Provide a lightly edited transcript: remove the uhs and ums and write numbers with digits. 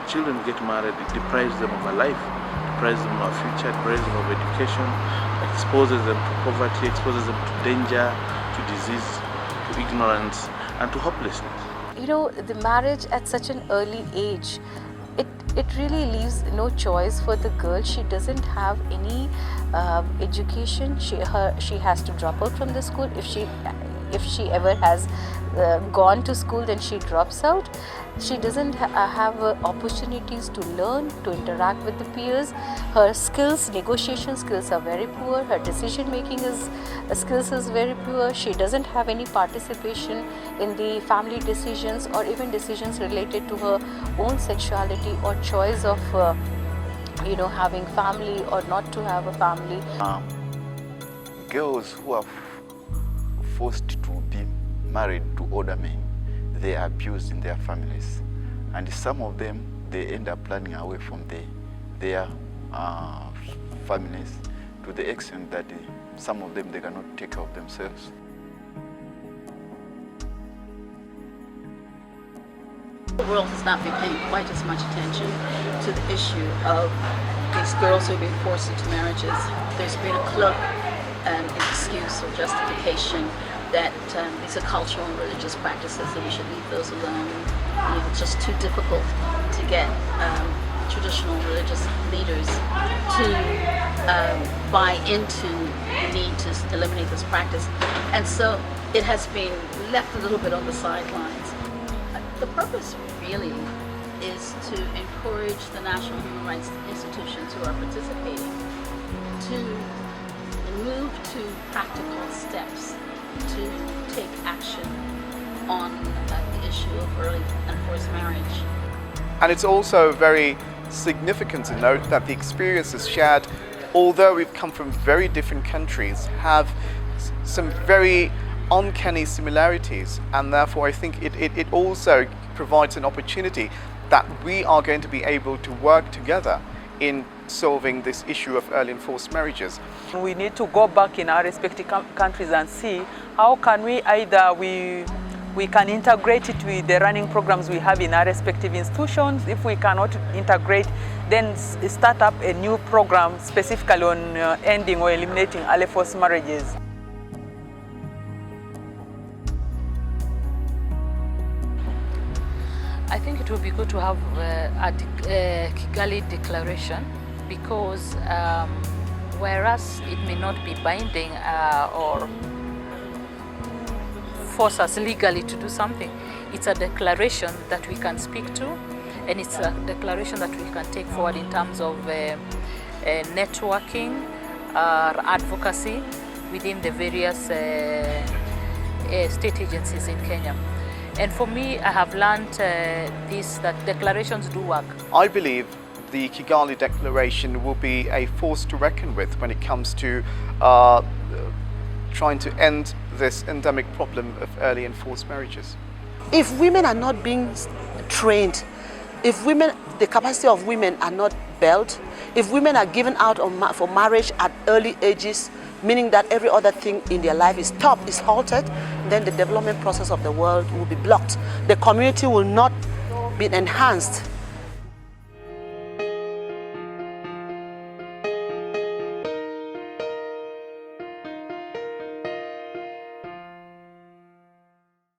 children get married, it deprives them of a life, deprives them of a future, deprives them of education, exposes them to poverty, exposes them to danger, to disease, to ignorance, and to hopelessness. You know, the marriage at such an early age, it really leaves no choice for the girl. She doesn't have any education. She has to drop out from the school. If she ever has gone to school, then she drops out. She doesn't have opportunities to learn, to interact with the peers. Her skills, negotiation skills are very poor. Her decision making skills is very poor. She doesn't have any participation in the family decisions or even decisions related to her own sexuality or choice of having family or not to have a family. Girls who are forced to be married to older men, they are abused in their families, and some of them, they end up running away from their families to the extent that some of them, they cannot take care of themselves. The world has not been paying quite as much attention to the issue of these girls who are being forced into marriages. There's been a cloak and excuse or justification that these are cultural and religious practices and we should leave those alone. It's just too difficult to get traditional religious leaders to buy into the need to eliminate this practice. And so it has been left a little bit on the sidelines. The purpose really is to encourage the national human rights institutions who are participating to move to practical steps to take action on the issue of early and forced marriage. And it's also very significant to note that the experiences shared, although we've come from very different countries, have some very uncanny similarities, and therefore I think it also provides an opportunity that we are going to be able to work together in solving this issue of early and forced marriages. We need to go back in our respective countries and see how can we either we can integrate it with the running programs we have in our respective institutions. If we cannot integrate, then start up a new program specifically on ending or eliminating early forced marriages. I think it would be good to have a Kigali Declaration because whereas it may not be binding or force us legally to do something, it's a declaration that we can speak to, and it's a declaration that we can take forward in terms of networking, advocacy within the various state agencies in Kenya. And for me, I have learned that declarations do work. I believe the Kigali Declaration will be a force to reckon with when it comes to trying to end this endemic problem of early and forced marriages. If women are not being trained, if the capacity of women are not built, if women are given out for marriage at early ages, meaning that every other thing in their life is stopped, is halted, then the development process of the world will be blocked. The community will not be enhanced.